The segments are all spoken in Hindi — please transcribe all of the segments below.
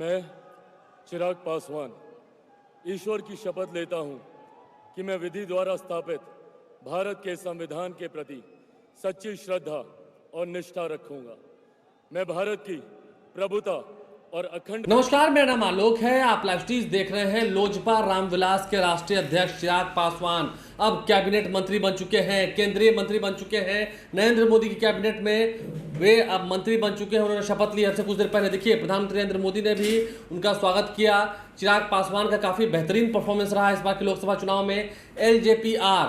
मैं चिराग पासवान ईश्वर की शपथ लेता हूं कि मैं विधि द्वारा स्थापित भारत के संविधान के प्रति सच्ची श्रद्धा और निष्ठा रखूंगा। मैं भारत की प्रभुता और अखंड। नमस्कार, मेरा नाम आलोक है। आप लाइव स्ट्रीज देख रहे हैं। लोजपा रामविलास के राष्ट्रीय अध्यक्ष चिराग पासवान अब कैबिनेट मंत्री बन चुके हैं, केंद्रीय मंत्री बन चुके हैं। नरेंद्र मोदी की कैबिनेट में वे अब मंत्री बन चुके हैं। उन्होंने शपथ ली सबसे कुछ देर पहले। देखिए, प्रधानमंत्री नरेंद्र मोदी ने भी उनका स्वागत किया। चिराग पासवान का काफी बेहतरीन परफॉर्मेंस रहा इस बार के लोकसभा चुनाव में। एलजेपीआर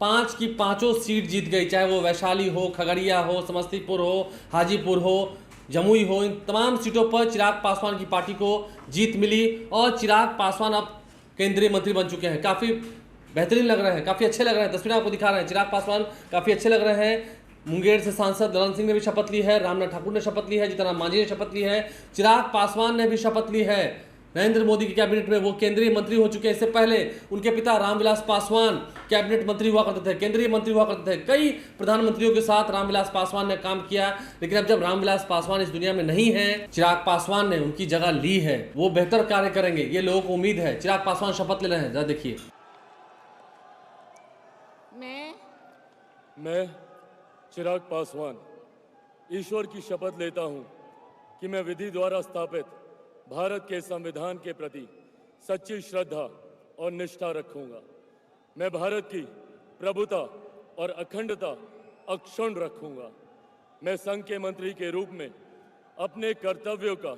5 की 5 सीट जीत गई, चाहे वो वैशाली हो, खगड़िया हो, समस्तीपुर हो, हाजीपुर हो, जमुई हो। इन तमाम सीटों पर चिराग पासवान की पार्टी को जीत मिली और चिराग पासवान अब केंद्रीय मंत्री बन चुके हैं। काफ़ी बेहतरीन लग रहे हैं, काफ़ी अच्छे लग रहे हैं। तस्वीरें आपको दिखा रहे हैं। चिराग पासवान काफ़ी अच्छे लग रहे हैं। मुंगेर से सांसद ललन सिंह ने भी शपथ ली है, रामनाथ ठाकुर ने शपथ ली है, जीतन राम मांझी ने शपथ ली है, चिराग पासवान ने भी शपथ ली है। नरेंद्र मोदी की कैबिनेट में वो केंद्रीय मंत्री हो चुके हैं। इससे पहले उनके पिता रामविलास पासवान कैबिनेट मंत्री हुआ करते थे, केंद्रीय मंत्री हुआ करते थे। कई प्रधानमंत्रियों के साथ रामविलास पासवान ने काम किया, लेकिन अब जब रामविलास पासवान इस दुनिया में नहीं है, चिराग पासवान ने उनकी जगह ली है। वो बेहतर कार्य करेंगे, ये लोगों को उम्मीद है। चिराग पासवान शपथ ले रहे हैं, जरा देखिए। मैं चिराग पासवान ईश्वर की शपथ लेता हूं कि मैं विधि द्वारा स्थापित भारत के संविधान के प्रति सच्ची श्रद्धा और निष्ठा रखूंगा। मैं भारत की प्रभुता और अखंडता अक्षुण्ण रखूंगा। मैं संघ के मंत्री के रूप में अपने कर्तव्यों का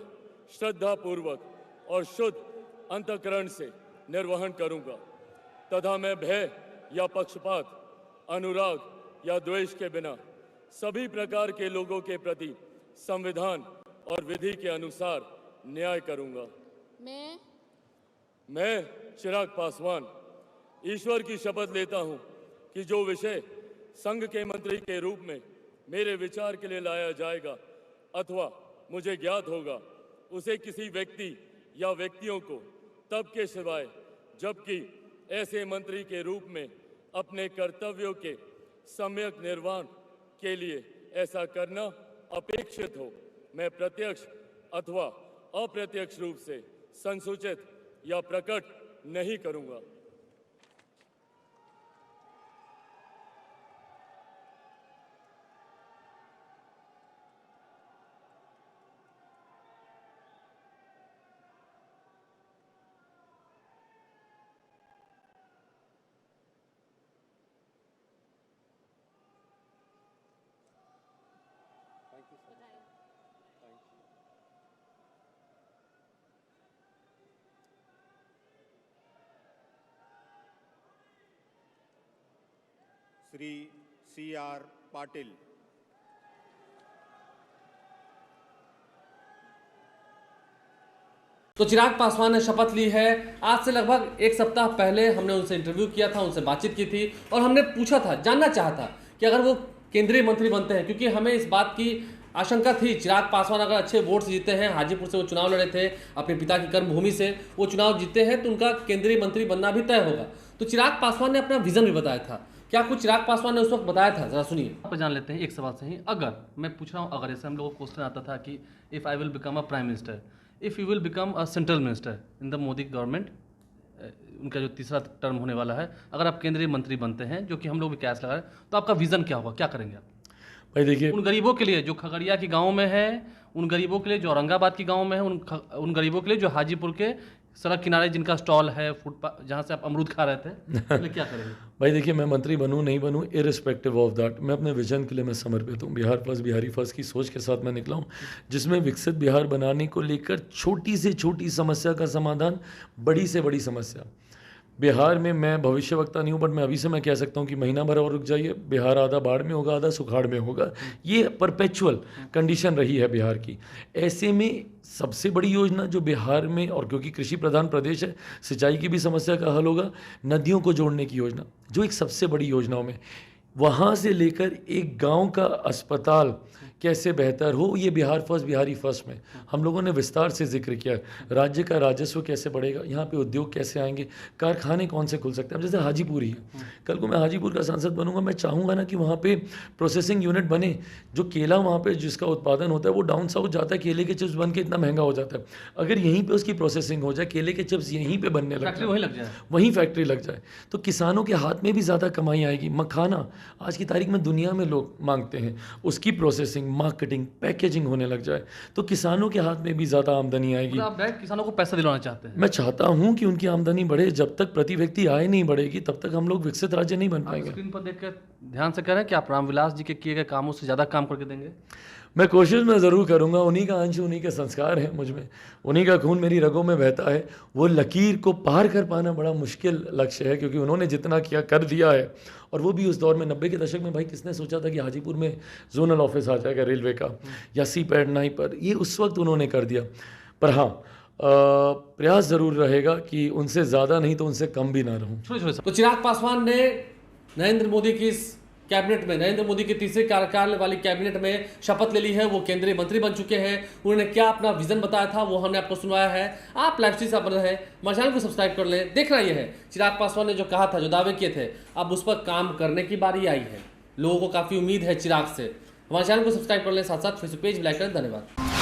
श्रद्धापूर्वक और शुद्ध अंतःकरण से निर्वहन करूंगा तथा मैं भय या पक्षपात, अनुराग या द्वेष के बिना सभी प्रकार के लोगों के प्रति संविधान और विधि के अनुसार न्याय करूंगा। मैं चिराग पासवान ईश्वर की शपथ लेता हूं कि जो विषय संघ के मंत्री के रूप में मेरे विचार के लिए लाया जाएगा अथवा मुझे ज्ञात होगा, उसे किसी व्यक्ति या व्यक्तियों को तब के सिवाय जबकि ऐसे मंत्री के रूप में अपने कर्तव्यों के सम्यक निर्वहन के लिए ऐसा करना अपेक्षित हो, मैं प्रत्यक्ष अथवा अप्रत्यक्ष रूप से संसूचित या प्रकट नहीं करूंगा। श्री C.R. पाटिल। तो चिराग पासवान ने शपथ ली है। आज से लगभग एक सप्ताह पहले हमने उनसे इंटरव्यू किया था, उनसे बातचीत की थी और हमने पूछा था, जानना चाहा था कि अगर वो केंद्रीय मंत्री बनते हैं, क्योंकि हमें इस बात की आशंका थी, चिराग पासवान अगर अच्छे वोट से जीते हैं, हाजीपुर से वो चुनाव लड़े थे, अपने पिता की कर्मभूमि से वो चुनाव जीते हैं, तो उनका केंद्रीय मंत्री बनना भी तय होगा। तो चिराग पासवान ने अपना विजन भी बताया था। क्या कुछ चिराग पासवान ने उस वक्त बताया था, जरा सुनिए। आप जान लेते हैं एक सवाल से ही। अगर मैं पूछ रहा हूँ, अगर ऐसे हम लोगों को क्वेश्चन आता था कि if I will become a prime minister, if you will become a central minister in the Modi government, उनका जो तीसरा टर्म होने वाला है, अगर आप केंद्रीय मंत्री बनते हैं, जो कि हम लोग भी कैश लगा रहे हैं, तो आपका विजन क्या होगा, क्या करेंगे आप? भाई देखिए, उन गरीबों के लिए जो खगड़िया के गाँव में है, उन गरीबों के लिए जो औरंगाबाद के गाँव में है, उन गरीबों के लिए जो हाजीपुर के सड़क किनारे जिनका स्टॉल है, फुटपाथ जहाँ से आप अमरूद खा रहे थे, तो क्या करेंगे? भाई देखिए, मैं मंत्री बनूं नहीं बनूं, इररिस्पेक्टिव ऑफ दैट, मैं अपने विजन के लिए मैं समर्पित हूँ। बिहार फर्स्ट, बिहारी फर्स्ट की सोच के साथ मैं निकला हूँ, जिसमें विकसित बिहार बनाने को लेकर छोटी से छोटी समस्या का समाधान, बड़ी से बड़ी समस्या। बिहार में मैं भविष्यवक्ता नहीं हूँ, बट मैं अभी से मैं कह सकता हूँ कि महीना भर और रुक जाइए, बिहार आधा बाढ़ में होगा, आधा सुखाड़ में होगा। ये परपेचुअल कंडीशन रही है बिहार की। ऐसे में सबसे बड़ी योजना जो बिहार में, और क्योंकि कृषि प्रधान प्रदेश है, सिंचाई की भी समस्या का हल होगा, नदियों को जोड़ने की योजना, जो एक सबसे बड़ी योजनाओं में, वहाँ से लेकर एक गांव का अस्पताल कैसे बेहतर हो, ये बिहार फर्स्ट बिहारी फर्स्ट में हम लोगों ने विस्तार से जिक्र किया। राज्य का राजस्व कैसे बढ़ेगा, यहाँ पे उद्योग कैसे आएंगे, कारखाने कौन से खुल सकते हैं। अब जैसे हाजीपुर ही है, कल को मैं हाजीपुर का सांसद बनूंगा, मैं चाहूँगा ना कि वहाँ पे प्रोसेसिंग यूनिट बने। जो केला वहाँ पे जिसका उत्पादन होता है वो डाउन साउथ जाता है, केले के चिप्स बन के इतना महंगा हो जाता है। अगर यहीं पे उसकी प्रोसेसिंग हो जाए, केले के चिप्स यहीं पे बनने लग फैक्ट्री जाए, वहीं लग जाए, वहीं फैक्ट्री लग जाए, तो किसानों के हाथ में भी ज़्यादा कमाई आएगी। मखाना आज की तारीख में दुनिया में लोग मांगते हैं, उसकी प्रोसेसिंग, मार्केटिंग, पैकेजिंग होने लग जाए तो किसानों के हाथ में भी ज़्यादा आमदनी आएगी। आप डायरेक्ट किसानों को पैसा दिलाना चाहते हैं। मैं चाहता हूं कि उनकी आमदनी बढ़े। जब तक प्रति व्यक्ति आय नहीं बढ़ेगी तब तक हम लोग विकसित राज्य नहीं बन पाएंगे। स्क्रीन पर देख कर ध्यान से कह रहे हैं कि आप रामविलास जी के किए गए कामों से ज़्यादा काम करके देंगे। मैं कोशिश में ज़रूर करूंगा। उन्हीं का अंश, उन्हीं के संस्कार है मुझ में, उन्हीं का खून मेरी रगों में बहता है। वो लकीर को पार कर पाना बड़ा मुश्किल लक्ष्य है, क्योंकि उन्होंने जितना किया कर दिया है। और वो भी उस दौर में 90 के दशक में, भाई किसने सोचा था कि हाजीपुर में जोनल ऑफिस आ जाएगा रेलवे का, या सी पैड 9 पर, ये उस वक्त उन्होंने कर दिया। पर हाँ, प्रयास ज़रूर रहेगा कि उनसे ज़्यादा नहीं तो उनसे कम भी ना रहूं। तो चिराग पासवान ने नरेंद्र मोदी की इस कैबिनेट में, नरेंद्र मोदी के तीसरे कार्यकाल वाली कैबिनेट में शपथ ले ली है। वो केंद्रीय मंत्री बन चुके हैं। उन्होंने क्या अपना विजन बताया था वो हमने आपको सुनवाया है। आप लाइव स्ट्रीम से बने हैं, हमारे चैनल को सब्सक्राइब कर लें। देख रहा है चिराग पासवान ने जो कहा था, जो दावे किए थे, अब उस पर काम करने की बारी आई है। लोगों को काफ़ी उम्मीद है चिराग से। हमारे चैनल को सब्सक्राइब कर लें, साथ साथ फेसबुक पेज भी लाइक करें। धन्यवाद।